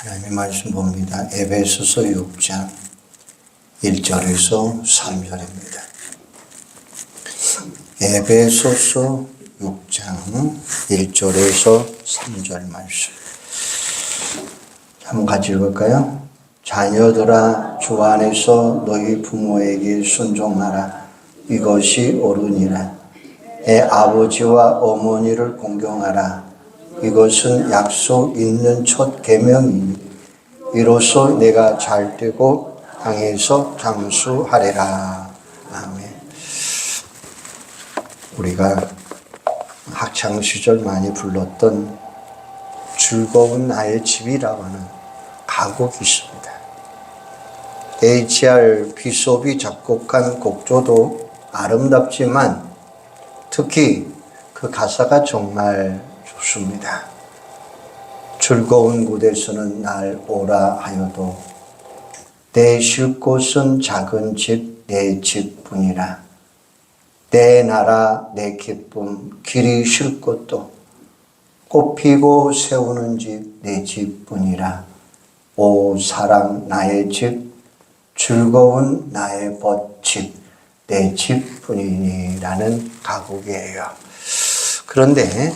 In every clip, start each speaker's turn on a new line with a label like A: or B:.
A: 하나님의 말씀 봅니다. 에베소서 6장 1절에서 3절입니다. 에베소서 6장 1절에서 3절 말씀. 한번 같이 읽을까요? 자녀들아, 주 안에서 너희 부모에게 순종하라. 이것이 옳으니라. 내 아버지와 어머니를 공경하라. 이것은 약속 있는 첫 계명이니 이로써 내가 잘되고 땅에서 장수하리라. 아멘. 우리가 학창 시절 많이 불렀던 즐거운 나의 집이라고 하는 가곡이 있습니다. H.R. 비숍이 작곡한 곡조도 아름답지만 특히 그 가사가 정말 좋습니다. 즐거운 곳에서는 날 오라 하여도 내 쉴 곳은 작은 집 내 집뿐이라. 내 나라 내 기쁨 길이 쉴 곳도 꽃 피고 세우는 집 내 집뿐이라. 오 사랑 나의 집 즐거운 나의 벗집 내 집뿐이니라는 가곡이에요. 그런데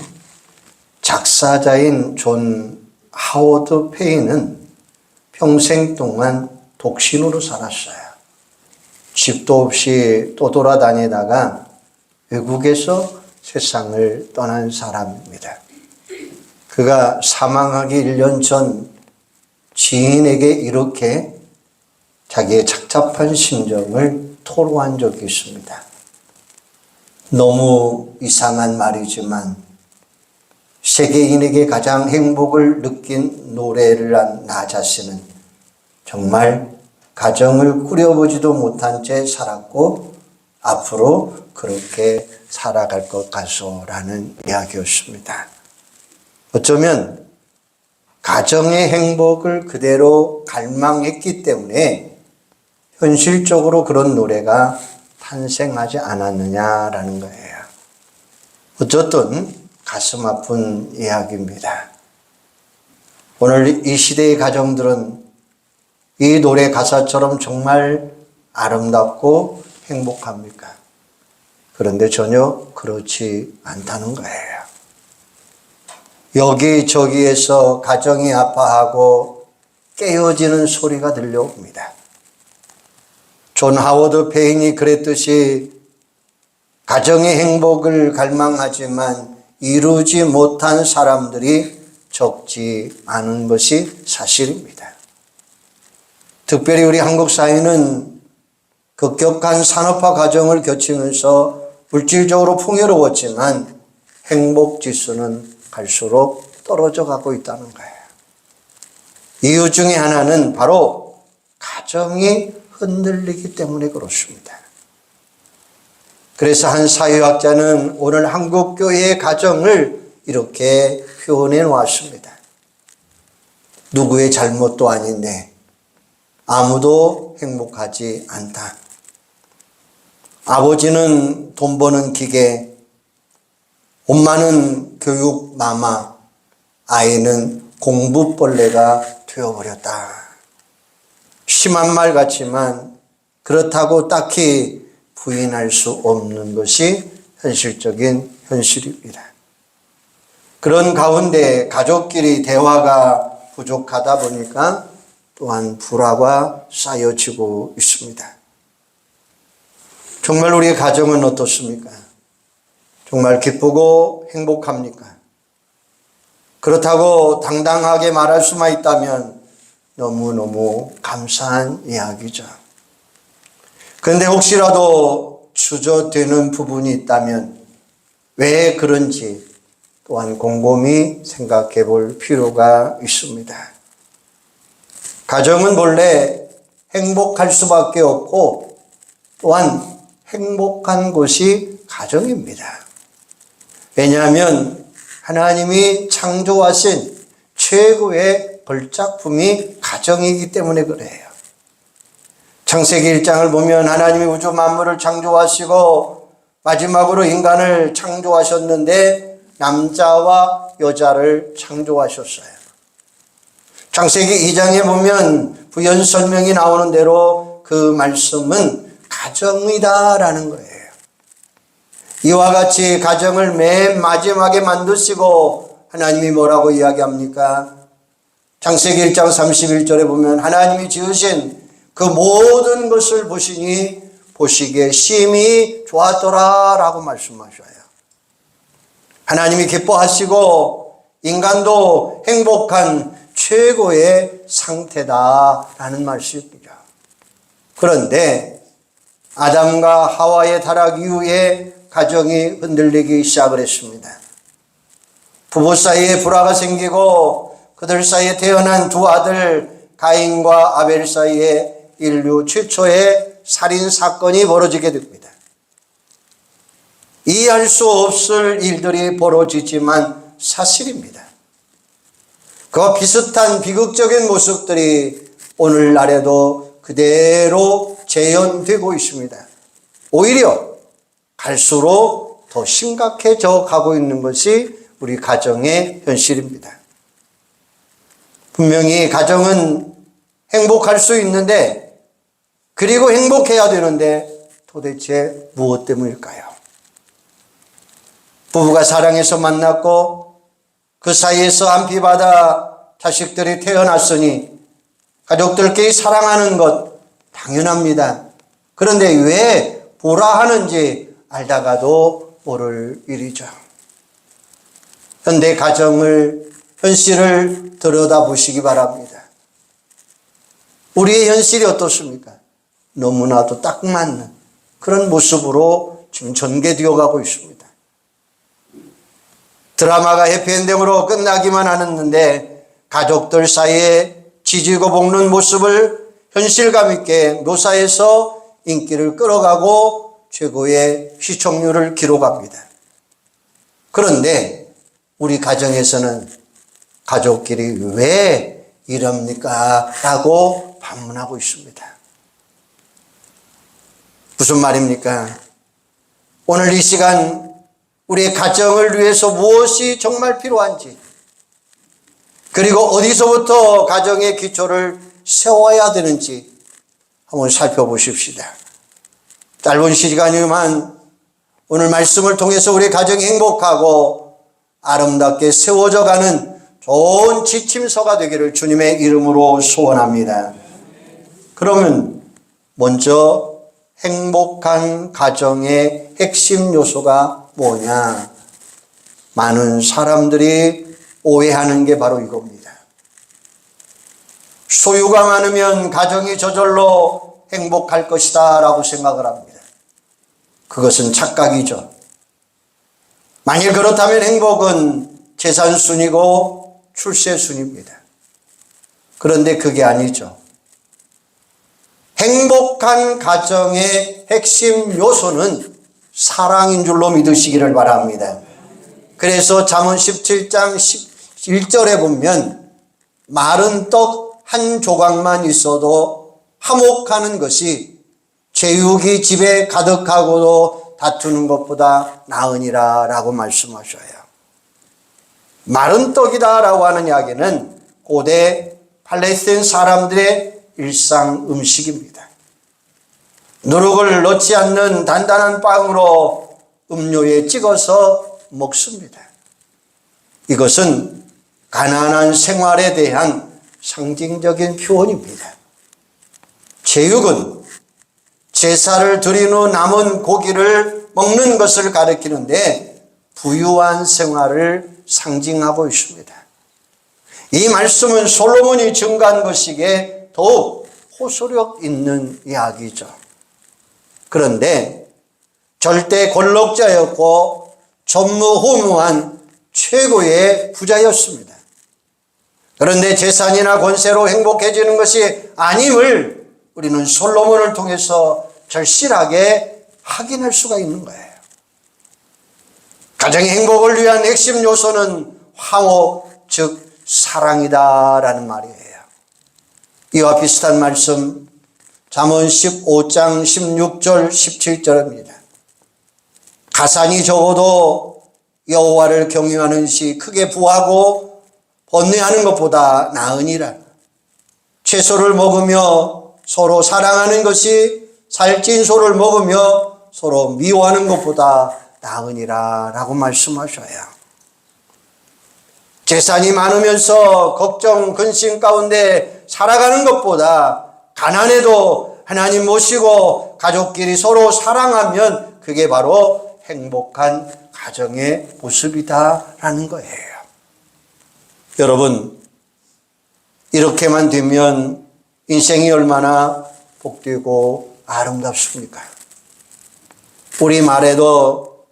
A: 작사자인 존 하워드 페인은 평생 동안 독신으로 살았어요. 집도 없이 떠돌아다니다가 외국에서 세상을 떠난 사람입니다. 그가 사망하기 1년 전 지인에게 이렇게 자기의 착잡한 심정을 토로한 적이 있습니다. 너무 이상한 말이지만 세계인에게 가장 행복을 느낀 노래를 한 나 자신은 정말 가정을 꾸려보지도 못한 채 살았고 앞으로 그렇게 살아갈 것 같소라는 이야기였습니다. 어쩌면 가정의 행복을 그대로 갈망했기 때문에 현실적으로 그런 노래가 탄생하지 않았느냐라는 거예요. 어쨌든 가슴 아픈 이야기입니다. 오늘 이 시대의 가정들은 이 노래 가사처럼 정말 아름답고 행복합니까? 그런데 전혀 그렇지 않다는 거예요. 여기저기에서 가정이 아파하고 깨어지는 소리가 들려옵니다. 존 하워드 페인이 그랬듯이 가정의 행복을 갈망하지만 이루지 못한 사람들이 적지 않은 것이 사실입니다. 특별히 우리 한국 사회는 급격한 산업화 과정을 거치면서 물질적으로 풍요로웠지만 행복 지수는 갈수록 떨어져 가고 있다는 거예요. 이유 중에 하나는 바로 가정이 흔들리기 때문에 그렇습니다. 그래서 한 사회학자는 오늘 한국 교회의 가정을 이렇게 표현해 놓았습니다. 누구의 잘못도 아닌데 아무도 행복하지 않다. 아버지는 돈 버는 기계, 엄마는 교육 마마, 아이는 공부벌레가 되어버렸다. 심한 말 같지만 그렇다고 딱히 부인할 수 없는 것이 현실적인 현실입니다. 그런 가운데 가족끼리 대화가 부족하다 보니까 또한 불화가 쌓여지고 있습니다. 정말 우리의 가정은 어떻습니까? 정말 기쁘고 행복합니까? 그렇다고 당당하게 말할 수만 있다면 너무너무 감사한 이야기죠. 그런데 혹시라도 주저되는 부분이 있다면 왜 그런지 또한 곰곰이 생각해 볼 필요가 있습니다. 가정은 본래 행복할 수밖에 없고 또한 행복한 곳이 가정입니다. 왜냐하면 하나님이 창조하신 최고의 걸작품이 가정이기 때문에 그래요. 창세기 1장을 보면 하나님이 우주 만물을 창조하시고 마지막으로 인간을 창조하셨는데 남자와 여자를 창조하셨어요. 창세기 2장에 보면 부연 설명이 나오는 대로 그 말씀은 가정이다라는 거예요. 이와 같이 가정을 맨 마지막에 만드시고 하나님이 뭐라고 이야기합니까? 창세기 1장 31절에 보면 하나님이 지으신 그 모든 것을 보시니 보시기에 심히 좋았더라 라고 말씀하셔요. 하나님이 기뻐하시고 인간도 행복한 최고의 상태다라는 말씀이죠. 그런데 아담과 하와의 타락 이후에 가정이 흔들리기 시작을 했습니다. 부부 사이에 불화가 생기고 그들 사이에 태어난 두 아들 가인과 아벨 사이에 인류 최초의 살인 사건이 벌어지게 됩니다. 이해할 수 없을 일들이 벌어지지만 사실입니다. 그와 비슷한 비극적인 모습들이 오늘날에도 그대로 재현되고 있습니다. 오히려 갈수록 더 심각해져 가고 있는 것이 우리 가정의 현실입니다. 분명히 가정은 행복할 수 있는데, 그리고 행복해야 되는데 도대체 무엇 때문일까요? 부부가 사랑해서 만났고 그 사이에서 안피받아 자식들이 태어났으니 가족들끼리 사랑하는 것 당연합니다. 그런데 왜 보라 하는지 알다가도 모를 일이죠. 현대 가정을, 현실을 들여다보시기 바랍니다. 우리의 현실이 어떻습니까? 너무나도 딱 맞는 그런 모습으로 지금 전개되어 가고 있습니다. 드라마가 해피엔딩으로 끝나기만 하는데 가족들 사이에 지지고 볶는 모습을 현실감 있게 묘사해서 인기를 끌어가고 최고의 시청률을 기록합니다. 그런데 우리 가정에서는 가족끼리 왜 이럽니까? 라고 반문하고 있습니다. 무슨 말입니까? 오늘 이 시간 우리의 가정을 위해서 무엇이 정말 필요한지, 그리고 어디서부터 가정의 기초를 세워야 되는지 한번 살펴보십시다. 짧은 시간이지만 오늘 말씀을 통해서 우리 가정이 행복하고 아름답게 세워져 가는 좋은 지침서가 되기를 주님의 이름으로 소원합니다. 그러면 먼저 행복한 가정의 핵심 요소가 뭐냐? 많은 사람들이 오해하는 게 바로 이겁니다. 소유가 많으면 가정이 저절로 행복할 것이다 라고 생각을 합니다. 그것은 착각이죠. 만일 그렇다면 행복은 재산 순이고 출세 순입니다. 그런데 그게 아니죠. 행복한 가정의 핵심 요소는 사랑인 줄로 믿으시기를 바랍니다. 그래서 잠언 17장 11절에 보면 마른 떡 한 조각만 있어도 화목하는 것이 제육이 집에 가득하고도 다투는 것보다 나으니라 라고 말씀하셔요. 마른 떡이다 라고 하는 이야기는 고대 팔레스타인 사람들의 일상 음식입니다. 누룩을 넣지 않는 단단한 빵으로 음료에 찍어서 먹습니다. 이것은 가난한 생활에 대한 상징적인 표현입니다. 제육은 제사를 드린 후 남은 고기를 먹는 것을 가리키는데 부유한 생활을 상징하고 있습니다. 이 말씀은 솔로몬이 증가한 것이기에 더욱 호소력 있는 이야기죠. 그런데 절대 권력자였고 전무후무한 최고의 부자였습니다. 그런데 재산이나 권세로 행복해지는 것이 아님을 우리는 솔로몬을 통해서 절실하게 확인할 수가 있는 거예요. 가정의 행복을 위한 핵심 요소는 화목, 즉 사랑이다라는 말이에요. 이와 비슷한 말씀 잠언 15장 16절 17절입니다. 가산이 적어도 여호와를 경외하는 시 크게 부하고 번뇌하는 것보다 나으니라. 채소를 먹으며 서로 사랑하는 것이 살찐 소를 먹으며 서로 미워하는 것보다 나으니라 라고 말씀하셔요. 재산이 많으면서 걱정, 근심 가운데 살아가는 것보다 가난해도 하나님 모시고 가족끼리 서로 사랑하면 그게 바로 행복한 가정의 모습이다라는 거예요. 여러분, 이렇게만 되면 인생이 얼마나 복되고 아름답습니까? 우리 말에도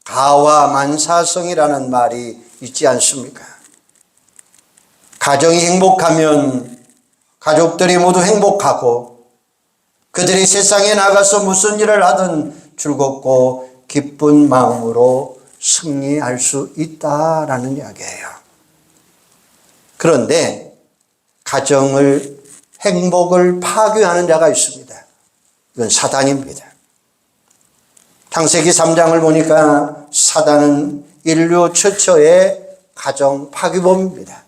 A: 가와 만사성이라는 말이 있지 않습니까? 가정이 행복하면 가족들이 모두 행복하고 그들이 세상에 나가서 무슨 일을 하든 즐겁고 기쁜 마음으로 승리할 수 있다라는 이야기예요. 그런데 가정을 행복을 파괴하는 자가 있습니다. 이건 사단입니다. 창세기 3장을 보니까 사단은 인류 최초의 가정 파괴범입니다.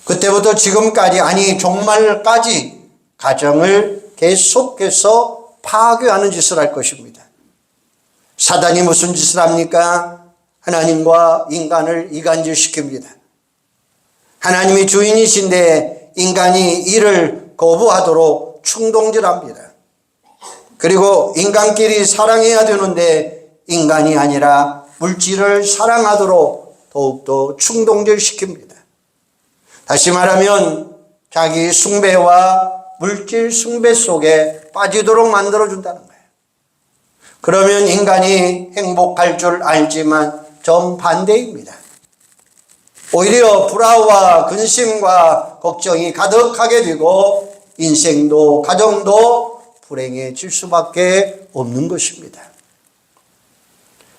A: 그때부터 지금까지, 아니 종말까지 가정을 계속해서 파괴하는 짓을 할 것입니다. 사단이 무슨 짓을 합니까? 하나님과 인간을 이간질시킵니다. 하나님이 주인이신데 인간이 이를 거부하도록 충동질합니다. 그리고 인간끼리 사랑해야 되는데 인간이 아니라 물질을 사랑하도록 더욱더 충동질시킵니다. 다시 말하면 자기 숭배와 물질 숭배 속에 빠지도록 만들어준다는 거예요. 그러면 인간이 행복할 줄 알지만 정반대입니다. 오히려 불화와 근심과 걱정이 가득하게 되고 인생도 가정도 불행해질 수밖에 없는 것입니다.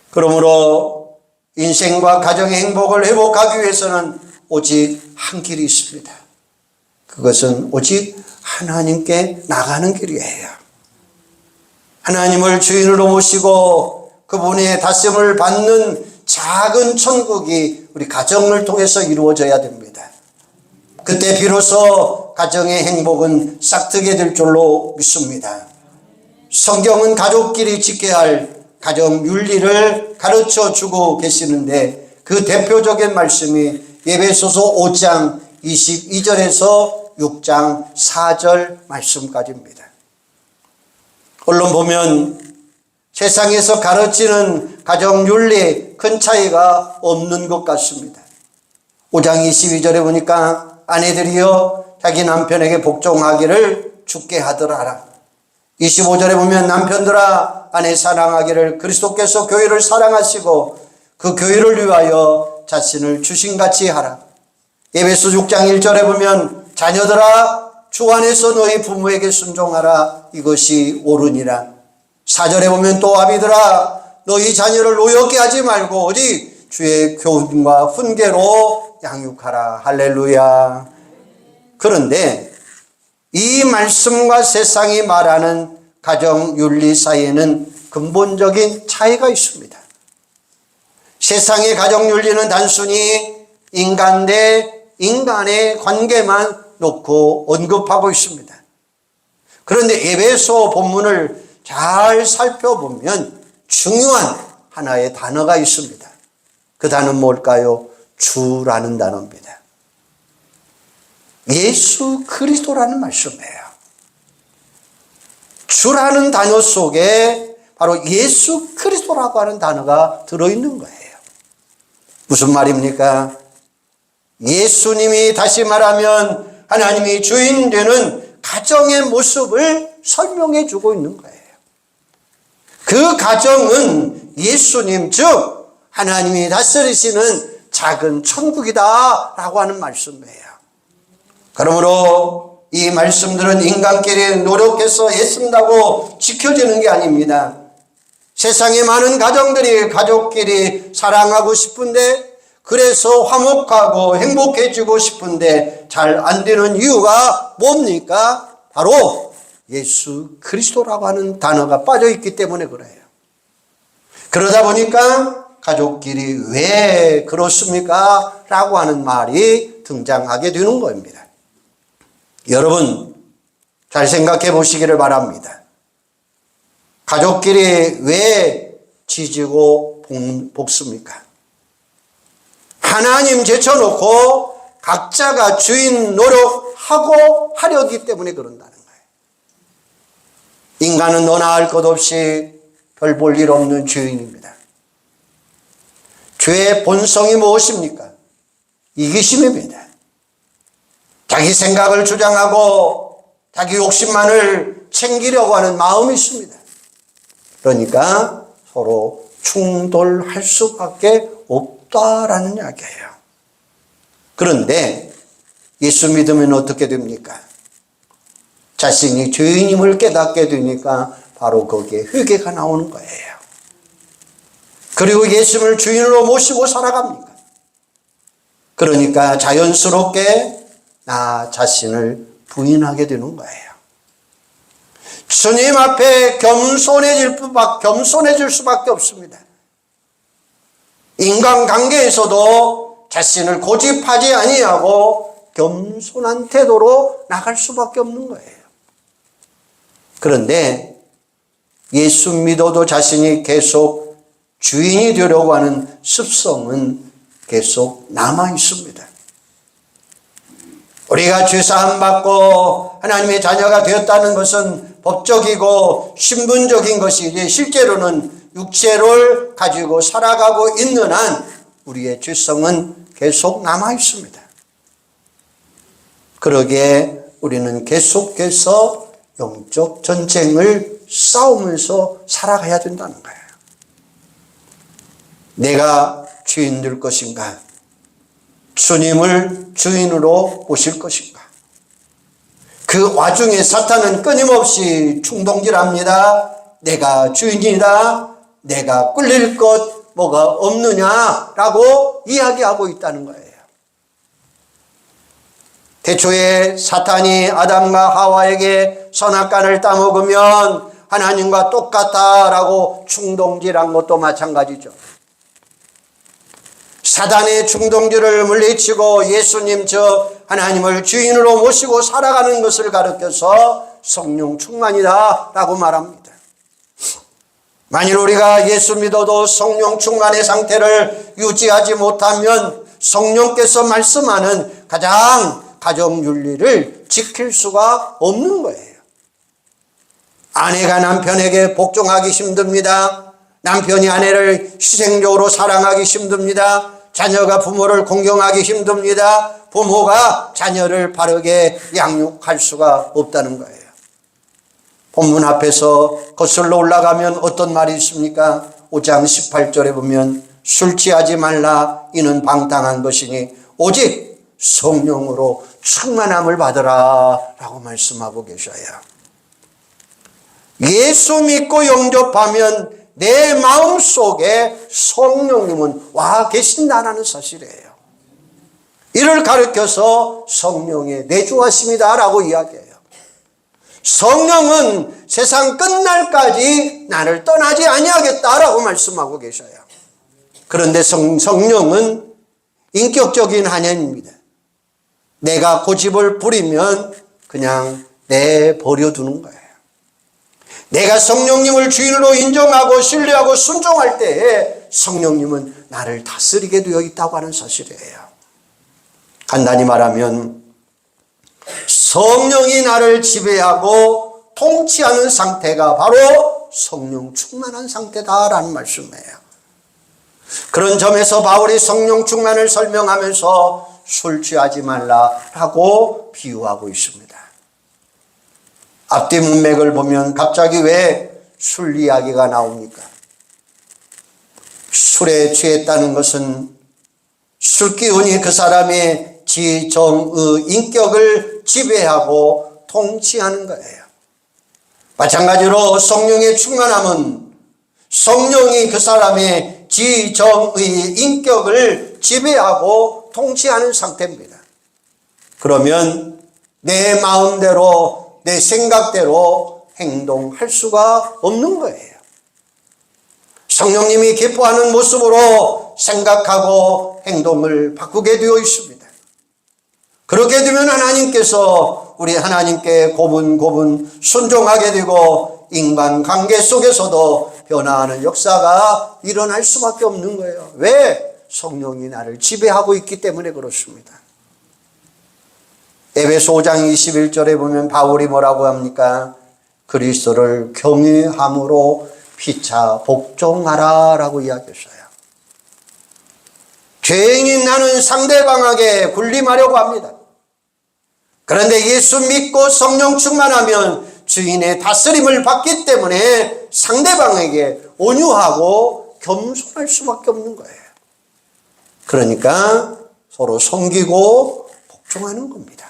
A: 그러므로 인생과 가정의 행복을 회복하기 위해서는 오직 한 길이 있습니다. 그것은 오직 하나님께 나가는 길이에요. 하나님을 주인으로 모시고 그분의 다스림을 받는 작은 천국이 우리 가정을 통해서 이루어져야 됩니다. 그때 비로소 가정의 행복은 싹트게 될 줄로 믿습니다. 성경은 가족끼리 지켜야 할 가정 윤리를 가르쳐 주고 계시는데 그 대표적인 말씀이 에베소서 5장 22절에서 6장 4절 말씀까지입니다. 얼른 보면 세상에서 가르치는 가정 윤리에 큰 차이가 없는 것 같습니다. 5장 22절에 보니까 아내들이여 자기 남편에게 복종하기를 주께 하더라. 25절에 보면 남편들아 아내 사랑하기를 그리스도께서 교회를 사랑하시고 그 교회를 위하여 자신을 주신같이 하라. 에베소 6장 1절에 보면 자녀들아 주 안에서 너희 부모에게 순종하라. 이것이 옳으니라. 4절에 보면 또 아비들아 너희 자녀를 노엽게 하지 말고 오직 주의 교훈과 훈계로 양육하라. 할렐루야. 그런데 이 말씀과 세상이 말하는 가정 윤리 사이에는 근본적인 차이가 있습니다. 세상의 가정 윤리는 단순히 인간 대 인간의 관계만 놓고 언급하고 있습니다. 그런데 에베소 본문을 잘 살펴보면 중요한 하나의 단어가 있습니다. 그 단어는 뭘까요? 주라는 단어입니다. 예수 그리스도라는 말씀이에요. 주라는 단어 속에 바로 예수 그리스도라고 하는 단어가 들어있는 거예요. 무슨 말입니까? 예수님이 다시 말하면 하나님이 주인 되는 가정의 모습을 설명해 주고 있는 거예요. 그 가정은 예수님 즉 하나님이 다스리시는 작은 천국이다라고 하는 말씀이에요. 그러므로 이 말씀들은 인간끼리 노력해서 애쓴다고 지켜지는 게 아닙니다. 세상에 많은 가정들이 가족끼리 사랑하고 싶은데 그래서 화목하고 행복해지고 싶은데 잘 안 되는 이유가 뭡니까? 바로 예수 그리스도라고 하는 단어가 빠져있기 때문에 그래요. 그러다 보니까 가족끼리 왜 그렇습니까? 라고 하는 말이 등장하게 되는 겁니다. 여러분 잘 생각해 보시기를 바랍니다. 가족끼리 왜 지지고 볶습니까? 하나님 제쳐놓고 각자가 주인 노력하고 하려기 때문에 그런다는 거예요. 인간은 너나 할 것 없이 별 볼 일 없는 주인입니다. 죄의 본성이 무엇입니까? 이기심입니다. 자기 생각을 주장하고 자기 욕심만을 챙기려고 하는 마음이 있습니다. 그러니까 서로 충돌할 수밖에 없다라는 이야기예요. 그런데 예수 믿으면 어떻게 됩니까? 자신이 죄인임을 깨닫게 되니까 바로 거기에 회개가 나오는 거예요. 그리고 예수를 주인으로 모시고 살아갑니다. 그러니까 자연스럽게 나 자신을 부인하게 되는 거예요. 주님 앞에 겸손해질 수밖에 없습니다. 인간관계에서도 자신을 고집하지 아니하고 겸손한 태도로 나갈 수밖에 없는 거예요. 그런데 예수 믿어도 자신이 계속 주인이 되려고 하는 습성은 계속 남아 있습니다. 우리가 죄사함 받고 하나님의 자녀가 되었다는 것은 법적이고 신분적인 것이지 실제로는 육체를 가지고 살아가고 있는 한 우리의 죄성은 계속 남아 있습니다. 그러기에 우리는 계속해서 영적 전쟁을 싸우면서 살아가야 된다는 거예요. 내가 주인 될 것인가? 주님을 주인으로 모실 것인가? 그 와중에 사탄은 끊임없이 충동질합니다. 내가 주인이다. 내가 꿀릴 것 뭐가 없느냐라고 이야기하고 있다는 거예요. 태초에 사탄이 아담과 하와에게 선악과를 따먹으면 하나님과 똑같다라고 충동질한 것도 마찬가지죠. 사단의 충동질을 물리치고 예수님 하나님을 주인으로 모시고 살아가는 것을 가르쳐서 성령 충만이다라고 말합니다. 만일 우리가 예수 믿어도 성령 충만의 상태를 유지하지 못하면 성령께서 말씀하는 가정윤리를 지킬 수가 없는 거예요. 아내가 남편에게 복종하기 힘듭니다. 남편이 아내를 희생적으로 사랑하기 힘듭니다. 자녀가 부모를 공경하기 힘듭니다. 부모가 자녀를 바르게 양육할 수가 없다는 거예요. 본문 앞에서 거슬러 올라가면 어떤 말이 있습니까? 5장 18절에 보면 술 취하지 말라 이는 방탕한 것이니 오직 성령으로 충만함을 받으라 라고 말씀하고 계셔요. 예수 믿고 영접하면 내 마음속에 성령님은 와 계신다는 사실이에요. 이를 가르쳐서 성령의 내주하심이다 라고 이야기해요. 성령은 세상 끝날까지 나를 떠나지 아니하겠다라고 말씀하고 계셔요. 그런데 성령은 인격적인 하나님입니다. 내가 고집을 부리면 그냥 내버려두는 거예요. 내가 성령님을 주인으로 인정하고 신뢰하고 순종할 때에 성령님은 나를 다스리게 되어 있다고 하는 사실이에요. 간단히 말하면 성령이 나를 지배하고 통치하는 상태가 바로 성령 충만한 상태다라는 말씀이에요. 그런 점에서 바울이 성령 충만을 설명하면서 술 취하지 말라라고 비유하고 있습니다. 앞뒤 문맥을 보면 갑자기 왜 술 이야기가 나옵니까? 술에 취했다는 것은 술 기운이 그 사람의 지, 정, 의, 인격을 지배하고 통치하는 거예요. 마찬가지로 성령의 충만함은 성령이 그 사람의 지, 정, 의, 인격을 지배하고 통치하는 상태입니다. 그러면 내 마음대로 내 생각대로 행동할 수가 없는 거예요. 성령님이 기뻐하는 모습으로 생각하고 행동을 바꾸게 되어 있습니다. 그렇게 되면 하나님께서 우리 하나님께 고분고분 순종하게 되고 인간관계 속에서도 변화하는 역사가 일어날 수밖에 없는 거예요. 왜? 성령이 나를 지배하고 있기 때문에 그렇습니다. 에베소 5장 21절에 보면 바울이 뭐라고 합니까? 그리스도를 경외함으로 피차 복종하라 라고 이야기했어요. 죄인인 나는 상대방에게 군림하려고 합니다. 그런데 예수 믿고 성령 충만하면 주인의 다스림을 받기 때문에 상대방에게 온유하고 겸손할 수밖에 없는 거예요. 그러니까 서로 섬기고 복종하는 겁니다.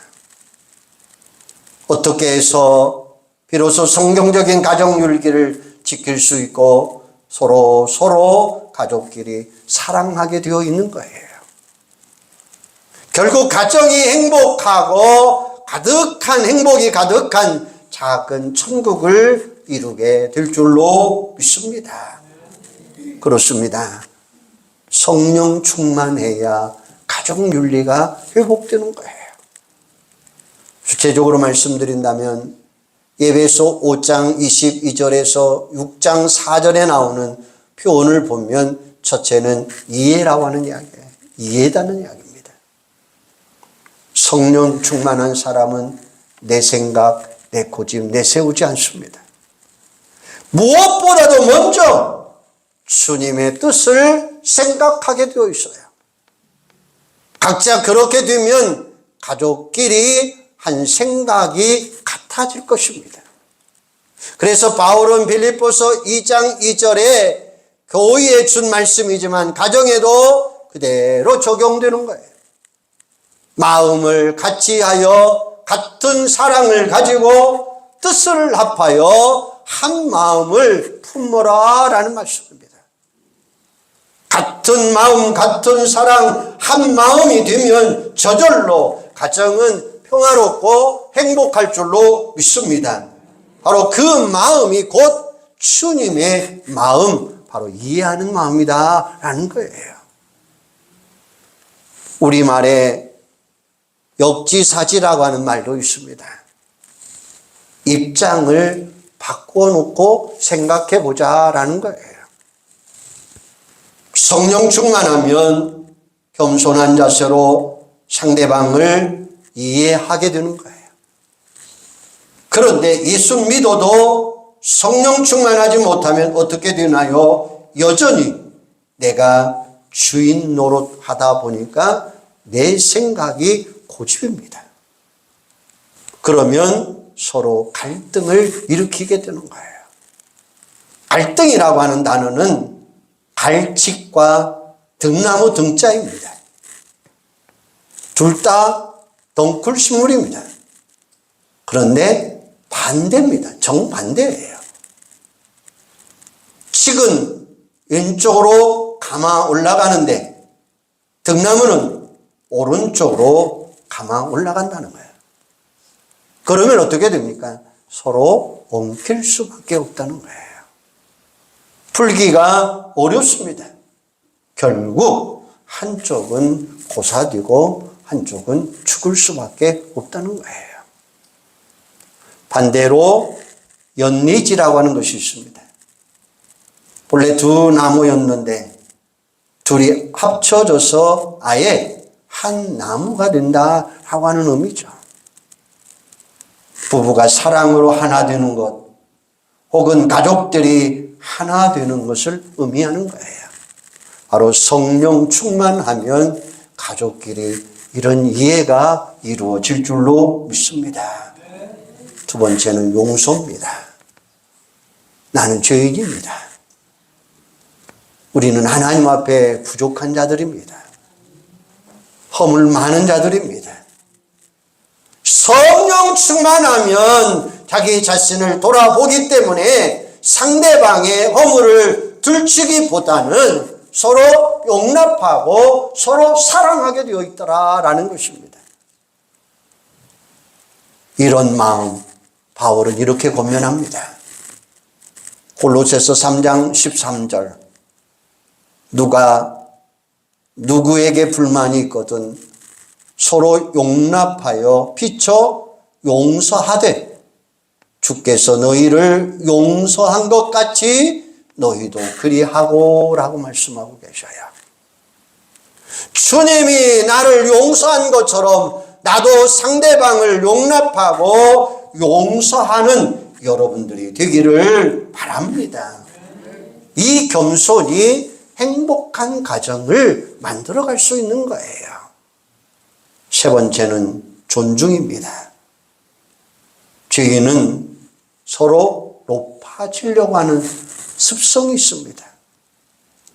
A: 어떻게 해서 비로소 성경적인 가정윤리를 지킬 수 있고 서로 가족끼리 사랑하게 되어 있는 거예요. 결국 가정이 행복하고 행복이 가득한 작은 천국을 이루게 될 줄로 믿습니다. 그렇습니다. 성령 충만해야 가정윤리가 회복되는 거예요. 구체적으로 말씀드린다면 에베소 5장 22절에서 6장 4절에 나오는 표현을 보면 첫째는 이해라고 하는 이야기예요. 이해다는 이야기입니다. 성령 충만한 사람은 내 생각, 내 고집 내세우지 않습니다. 무엇보다도 먼저 주님의 뜻을 생각하게 되어 있어요. 각자 그렇게 되면 가족끼리 한 생각이 같아질 것입니다. 그래서 바울은 빌립보서 2장 2절에 교회에 준 말씀이지만 가정에도 그대로 적용되는 거예요. 마음을 같이 하여 같은 사랑을 가지고 뜻을 합하여 한 마음을 품어라 라는 말씀입니다. 같은 마음, 같은 사랑, 한 마음이 되면 저절로 가정은 평화롭고 행복할 줄로 믿습니다. 바로 그 마음이 곧 주님의 마음, 바로 이해하는 마음이다 라는 거예요. 우리말에 역지사지라고 하는 말도 있습니다. 입장을 바꿔놓고 생각해 보자라는 거예요. 성령 충만하면 겸손한 자세로 상대방을 이해하게 되는 거예요. 그런데 예수 믿어도 성령 충만하지 못하면 어떻게 되나요? 여전히 내가 주인 노릇하다 보니까 내 생각이 고집입니다. 그러면 서로 갈등을 일으키게 되는 거예요. 갈등이라고 하는 단어는 갈칙과 등나무 등자입니다. 둘 다 덩쿨식물입니다. 그런데 반대입니다. 정반대예요. 칡은 왼쪽으로 감아 올라가는데 등나무는 오른쪽으로 감아 올라간다는 거예요. 그러면 어떻게 됩니까? 서로 엉킬 수밖에 없다는 거예요. 풀기가 어렵습니다. 결국 한쪽은 고사되고 한쪽은 죽을 수밖에 없다는 거예요. 반대로 연리지라고 하는 것이 있습니다. 본래 두 나무였는데 둘이 합쳐져서 아예 한 나무가 된다라고 하는 의미죠. 부부가 사랑으로 하나 되는 것, 혹은 가족들이 하나 되는 것을 의미하는 거예요. 바로 성령 충만하면 가족끼리 이런 이해가 이루어질 줄로 믿습니다. 두 번째는 용서입니다. 나는 죄인입니다. 우리는 하나님 앞에 부족한 자들입니다. 허물 많은 자들입니다. 성령 충만하면 자기 자신을 돌아보기 때문에 상대방의 허물을 들추기보다는 서로 용납하고 서로 사랑하게 되어 있더라라는 것입니다. 이런 마음 바울은 이렇게 권면합니다. 골로새서 3장 13절 누가 누구에게 불만이 있거든 서로 용납하여 비춰 용서하되 주께서 너희를 용서한 것 같이 너희도 그리하고 라고 말씀하고 계셔요. 주님이 나를 용서한 것처럼 나도 상대방을 용납하고 용서하는 여러분들이 되기를 바랍니다. 이 겸손이 행복한 가정을 만들어갈 수 있는 거예요. 세 번째는 존중입니다. 죄인은 서로 높아지려고 하는 습성이 있습니다.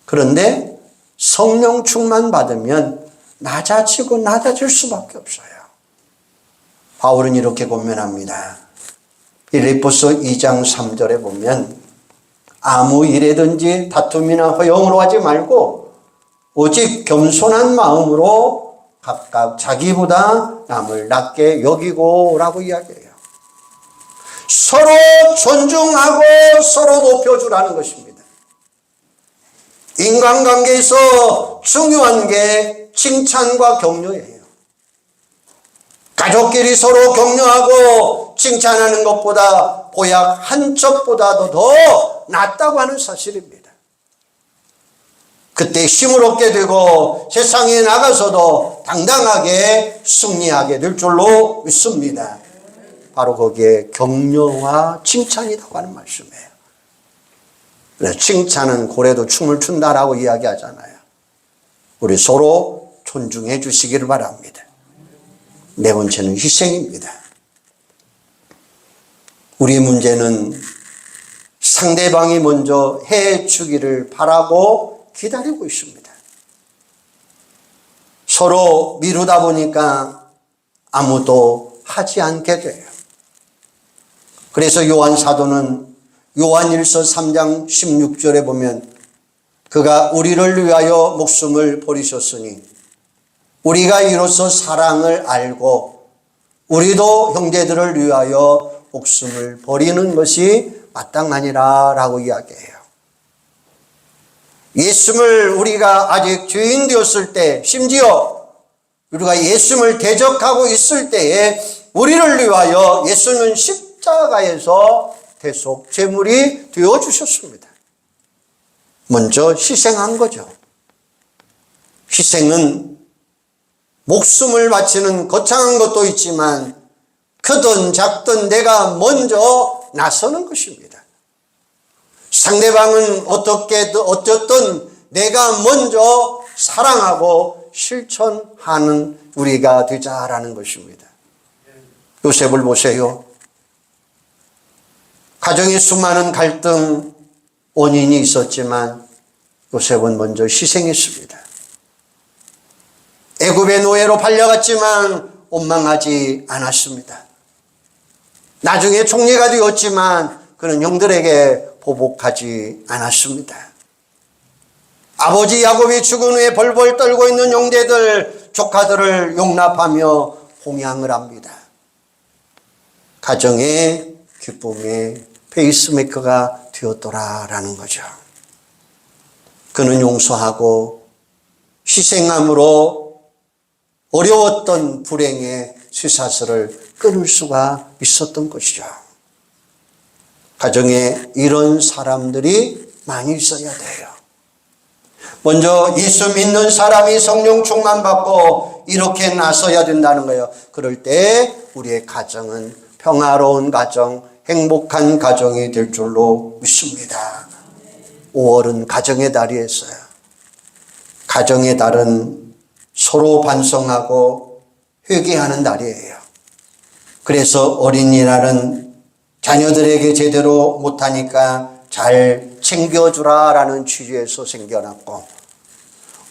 A: 그런데 성령 충만 받으면 낮아지고 낮아질 수밖에 없어요. 바울은 이렇게 권면합니다. 빌립보서 2장 3절에 보면 아무 일에든지 다툼이나 허용으로 하지 말고 오직 겸손한 마음으로 각각 자기보다 남을 낮게 여기고 라고 이야기해요. 서로 존중하고 서로 높여주라는 것입니다. 인간관계에서 중요한 게 칭찬과 격려예요. 가족끼리 서로 격려하고 칭찬하는 것보다 보약 한 첩보다도 더 낫다고 하는 사실입니다. 그때 힘을 얻게 되고 세상에 나가서도 당당하게 승리하게 될 줄로 믿습니다. 바로 거기에 격려와 칭찬이라고 하는 말씀이에요. 그래서 칭찬은 고래도 춤을 춘다라고 이야기하잖아요. 우리 서로 존중해 주시기를 바랍니다. 네 번째는 희생입니다. 우리 문제는 상대방이 먼저 해주기를 바라고 기다리고 있습니다. 서로 미루다 보니까 아무도 하지 않게 돼요. 그래서 요한 사도는 요한일서 3장 16절에 보면 그가 우리를 위하여 목숨을 버리셨으니 우리가 이로써 사랑을 알고 우리도 형제들을 위하여 목숨을 버리는 것이 마땅하니라 라고 이야기해요. 예수를 우리가 아직 죄인 되었을 때, 심지어 우리가 예수를 대적하고 있을 때에 우리를 위하여 예수는 십자가에서 대속 제물이 되어주셨습니다. 먼저 희생한 거죠. 희생은 목숨을 바치는 거창한 것도 있지만 크든 작든 내가 먼저 나서는 것입니다. 상대방은 어쨌든 내가 먼저 사랑하고 실천하는 우리가 되자라는 것입니다. 요셉을 보세요. 가정에 수많은 갈등, 원인이 있었지만 요셉은 먼저 희생했습니다. 애굽의 노예로 팔려갔지만 원망하지 않았습니다. 나중에 총리가 되었지만 그는 형들에게 보복하지 않았습니다. 아버지 야곱이 죽은 후에 벌벌 떨고 있는 형제들, 조카들을 용납하며 봉양을 합니다. 가정의 기쁨의 페이스메이커가 되었더라라는 거죠. 그는 용서하고 희생함으로 어려웠던 불행의 쇠사슬을 끊을 수가 있었던 것이죠. 가정에 이런 사람들이 많이 있어야 돼요. 먼저 예수 믿는 사람이 성령 충만 받고 이렇게 나서야 된다는 거예요. 그럴 때 우리의 가정은 평화로운 가정, 행복한 가정이 될 줄로 믿습니다. 5월은 가정의 달이었어요. 가정의 달은 서로 반성하고 회개하는 날이에요. 그래서 어린이날은 자녀들에게 제대로 못하니까 잘 챙겨주라라는 취지에서 생겨났고,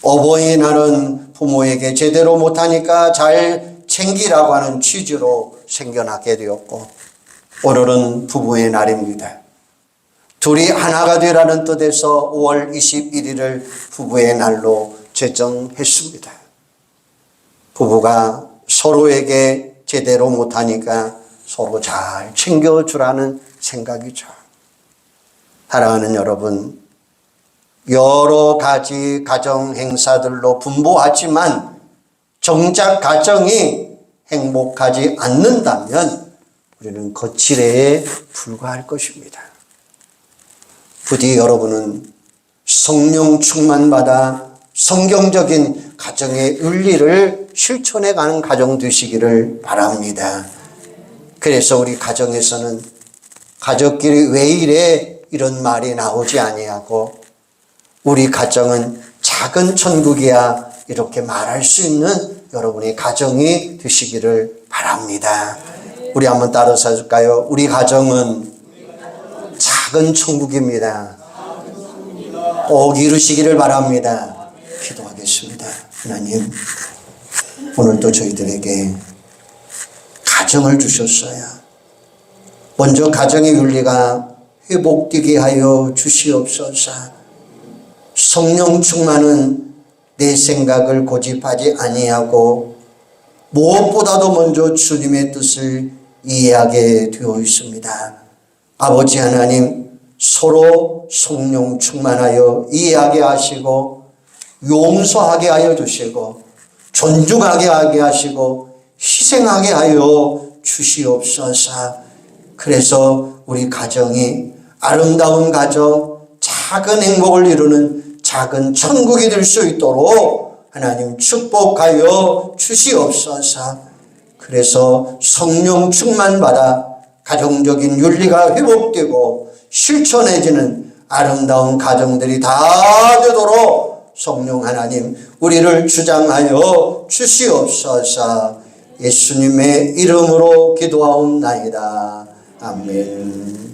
A: 어버이날은 부모에게 제대로 못하니까 잘 챙기라고 하는 취지로 생겨나게 되었고, 오늘은 부부의 날입니다. 둘이 하나가 되라는 뜻에서 5월 21일을 부부의 날로 제정했습니다. 부부가 서로에게 제대로 못하니까 서로 잘 챙겨주라는 생각이죠. 사랑하는 여러분, 여러 가지 가정 행사들로 분보하지만 정작 가정이 행복하지 않는다면 우리는 거칠애에 불과할 것입니다. 부디 여러분은 성령 충만받아 성경적인 가정의 윤리를 실천해 가는 가정 되시기를 바랍니다. 그래서 우리 가정에서는 가족끼리 왜 이래 이런 말이 나오지 아니하고 우리 가정은 작은 천국이야 이렇게 말할 수 있는 여러분의 가정이 되시기를 바랍니다. 우리 한번 따라서 해줄까요? 우리 가정은 작은 천국입니다. 꼭 이루시기를 바랍니다. 기도하겠습니다. 하나님, 오늘도 저희들에게 가정을 주셨어요. 먼저 가정의 윤리가 회복되게 하여 주시옵소서. 성령 충만은 내 생각을 고집하지 아니하고 무엇보다도 먼저 주님의 뜻을 이해하게 되어 있습니다. 아버지 하나님, 서로 성령 충만하여 이해하게 하시고 용서하게 하여 주시고 존중하게 하게 하시고 희생하게 하여 주시옵소서. 그래서 우리 가정이 아름다운 가정, 작은 행복을 이루는 작은 천국이 될 수 있도록 하나님 축복하여 주시옵소서. 그래서 성령 충만받아 가정적인 윤리가 회복되고 실천해지는 아름다운 가정들이 다 되도록 성령 하나님 우리를 주장하여 주시옵소서. 예수님의 이름으로 기도하옵나이다. 아멘.